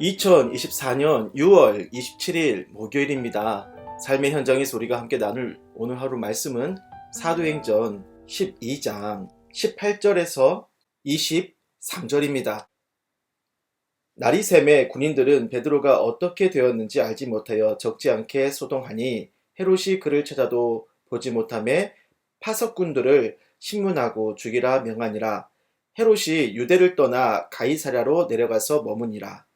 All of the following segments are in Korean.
2024년 6월 27일 목요일입니다. 삶의 현장의 소리가 함께 나눌 오늘 하루 말씀은 사도행전 12장 18절에서 23절입니다. 날이 새매 군인들은 베드로가 어떻게 되었는지 알지 못하여 적지 않게 소동하니 헤롯이 그를 찾아도 보지 못하며 파석꾼들을 신문하고 죽이라 명하니라. 헤롯이 유대를 떠나 가이사랴로 내려가서 머무니라.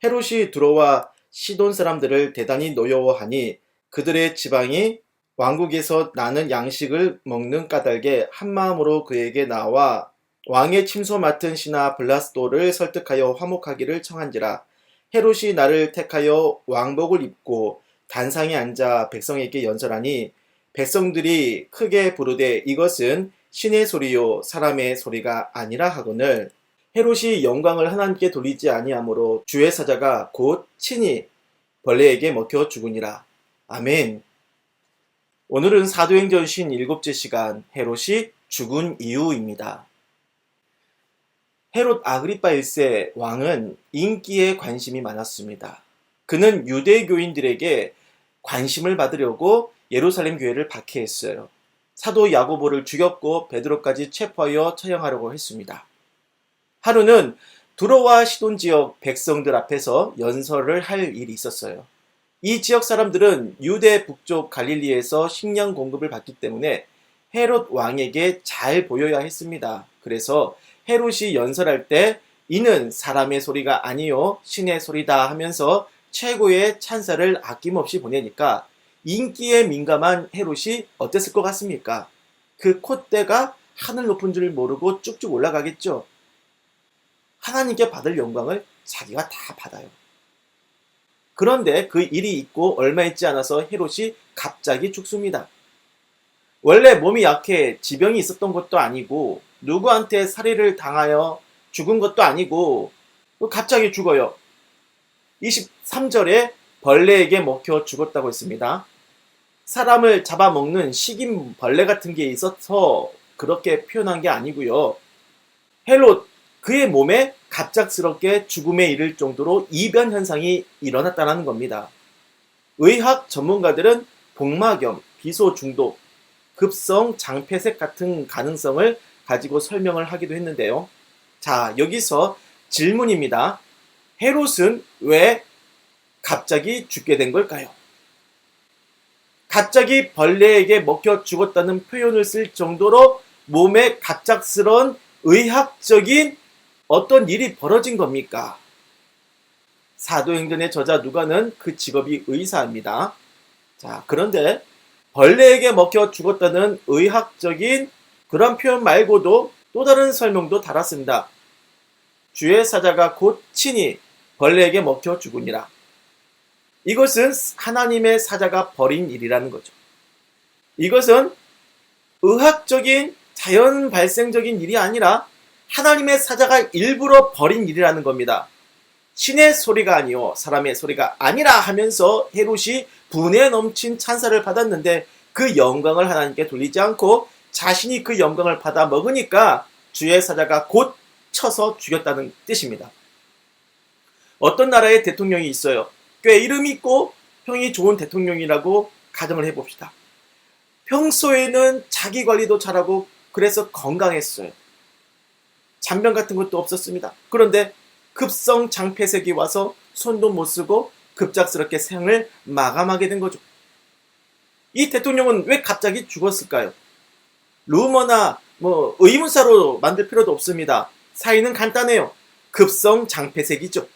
헤롯이 들어와 시돈 사람들을 대단히 노여워하니 그들의 지방이 왕국에서 나는 양식을 먹는 까닭에 한마음으로 그에게 나와 왕의 침소 맡은 신하 블라스도를 설득하여 화목하기를 청한지라. 헤롯이 나를 택하여 왕복을 입고 단상에 앉아 백성에게 연설하니 백성들이 크게 부르되 이것은 신의 소리요 사람의 소리가 아니라 하거늘 헤롯이 영광을 하나님께 돌리지 아니하므로 주의 사자가 곧 친히 벌레에게 먹혀 죽으니라. 아멘. 오늘은 사도행전 57째 시간 헤롯이 죽은 이유입니다. 헤롯 아그리파 1세 왕은 인기에 관심이 많았습니다. 그는 유대교인들에게 관심을 받으려고 예루살렘 교회를 박해했어요. 사도 야고보를 죽였고 베드로까지 체포하여 처형하려고 했습니다. 하루는 두로와 시돈 지역 백성들 앞에서 연설을 할 일이 있었어요. 이 지역 사람들은 유대 북쪽 갈릴리에서 식량 공급을 받기 때문에 헤롯 왕에게 잘 보여야 했습니다. 그래서 헤롯이 연설할 때 이는 사람의 소리가 아니요 신의 소리다 하면서 최고의 찬사를 아낌없이 보내니까 인기에 민감한 헤롯이 어땠을 것 같습니까? 그 콧대가 하늘 높은 줄 모르고 쭉쭉 올라가겠죠. 하나님께 받을 영광을 자기가 다 받아요. 그런데 그 일이 있고 얼마 있지 않아서 헤롯이 갑자기 죽습니다. 원래 몸이 약해 지병이 있었던 것도 아니고 누구한테 살해를 당하여 죽은 것도 아니고 갑자기 죽어요. 23절에 벌레에게 먹혀 죽었다고 했습니다. 사람을 잡아먹는 식인 벌레 같은 게 있어서 그렇게 표현한 게 아니고요. 헤롯 그의 몸에 갑작스럽게 죽음에 이를 정도로 이변 현상이 일어났다는 겁니다. 의학 전문가들은 복막염, 비소 중독, 급성 장폐색 같은 가능성을 가지고 설명을 하기도 했는데요. 자, 여기서 질문입니다. 헤롯은 왜 갑자기 죽게 된 걸까요? 갑자기 벌레에게 먹혀 죽었다는 표현을 쓸 정도로 몸에 갑작스러운 의학적인 어떤 일이 벌어진 겁니까? 사도행전의 저자 누가는 그 직업이 의사입니다. 자, 그런데 벌레에게 먹혀 죽었다는 의학적인 그런 표현 말고도 또 다른 설명도 달았습니다. 주의 사자가 곧 친히 벌레에게 먹혀 죽으니라. 이것은 하나님의 사자가 벌인 일이라는 거죠. 이것은 의학적인 자연 발생적인 일이 아니라 하나님의 사자가 일부러 벌인 일이라는 겁니다. 신의 소리가 아니요 사람의 소리가 아니라 하면서 헤롯이 분에 넘친 찬사를 받았는데 그 영광을 하나님께 돌리지 않고 자신이 그 영광을 받아 먹으니까 주의 사자가 곧 쳐서 죽였다는 뜻입니다. 어떤 나라의 대통령이 있어요. 꽤 이름이 있고 평이 좋은 대통령이라고 가정을 해봅시다. 평소에는 자기 관리도 잘하고 그래서 건강했어요. 잔병 같은 것도 없었습니다. 그런데 급성 장폐색이 와서 손도 못 쓰고 급작스럽게 생을 마감하게 된 거죠. 이 대통령은 왜 갑자기 죽었을까요? 루머나 의문사로 만들 필요도 없습니다. 사인은 간단해요. 급성 장폐색이죠.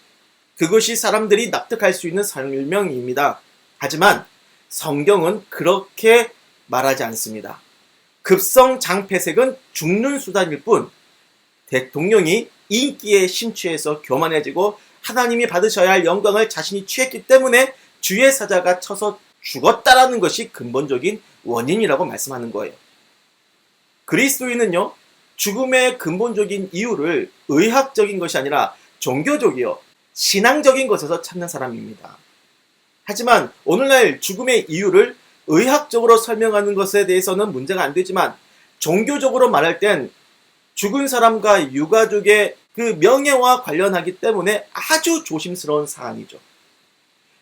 그것이 사람들이 납득할 수 있는 설명입니다. 하지만 성경은 그렇게 말하지 않습니다. 급성 장폐색은 죽는 수단일 뿐 대통령이 인기에 심취해서 교만해지고 하나님이 받으셔야 할 영광을 자신이 취했기 때문에 주의 사자가 쳐서 죽었다라는 것이 근본적인 원인이라고 말씀하는 거예요. 그리스도인은요, 죽음의 근본적인 이유를 의학적인 것이 아니라 종교적이요, 신앙적인 것에서 찾는 사람입니다. 하지만 오늘날 죽음의 이유를 의학적으로 설명하는 것에 대해서는 문제가 안 되지만 종교적으로 말할 땐 죽은 사람과 유가족의 그 명예와 관련하기 때문에 아주 조심스러운 사안이죠.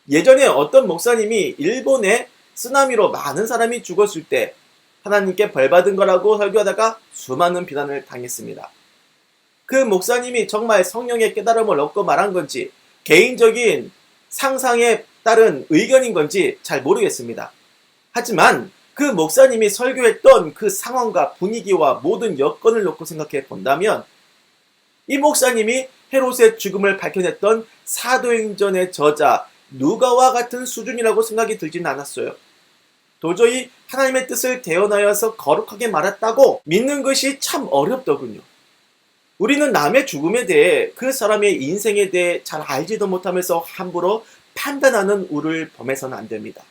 예전에 어떤 목사님이 일본에 쓰나미로 많은 사람이 죽었을 때 하나님께 벌받은 거라고 설교하다가 수많은 비난을 당했습니다. 그 목사님이 정말 성령의 깨달음을 얻고 말한 건지 개인적인 상상에 따른 의견인 건지 잘 모르겠습니다. 하지만 그 목사님이 설교했던 그 상황과 분위기와 모든 여건을 놓고 생각해 본다면 이 목사님이 헤롯의 죽음을 밝혀냈던 사도행전의 저자 누가와 같은 수준이라고 생각이 들지는 않았어요. 도저히 하나님의 뜻을 대언하여서 거룩하게 말했다고 믿는 것이 참 어렵더군요. 우리는 남의 죽음에 대해 그 사람의 인생에 대해 잘 알지도 못하면서 함부로 판단하는 우를 범해서는 안 됩니다.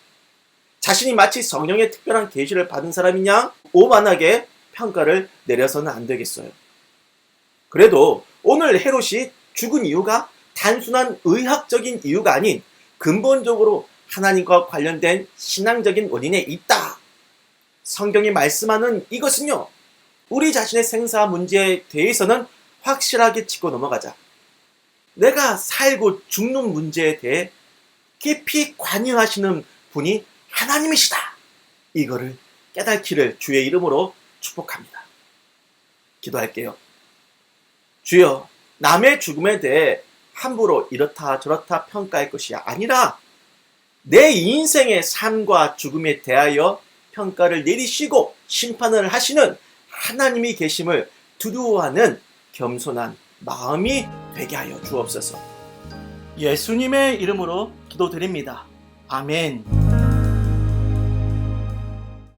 자신이 마치 성령의 특별한 계시를 받은 사람이냐 오만하게 평가를 내려서는 안 되겠어요. 그래도 오늘 헤롯이 죽은 이유가 단순한 의학적인 이유가 아닌 근본적으로 하나님과 관련된 신앙적인 원인에 있다. 성경이 말씀하는 이것은요, 우리 자신의 생사 문제에 대해서는 확실하게 짚고 넘어가자. 내가 살고 죽는 문제에 대해 깊이 관여하시는 분이 하나님이시다. 이거를 깨닫기를 주의 이름으로 축복합니다. 기도할게요. 주여, 남의 죽음에 대해 함부로 이렇다 저렇다 평가할 것이 아니라 내 인생의 삶과 죽음에 대하여 평가를 내리시고 심판을 하시는 하나님이 계심을 두려워하는 겸손한 마음이 되게 하여 주옵소서. 예수님의 이름으로 기도드립니다. 아멘.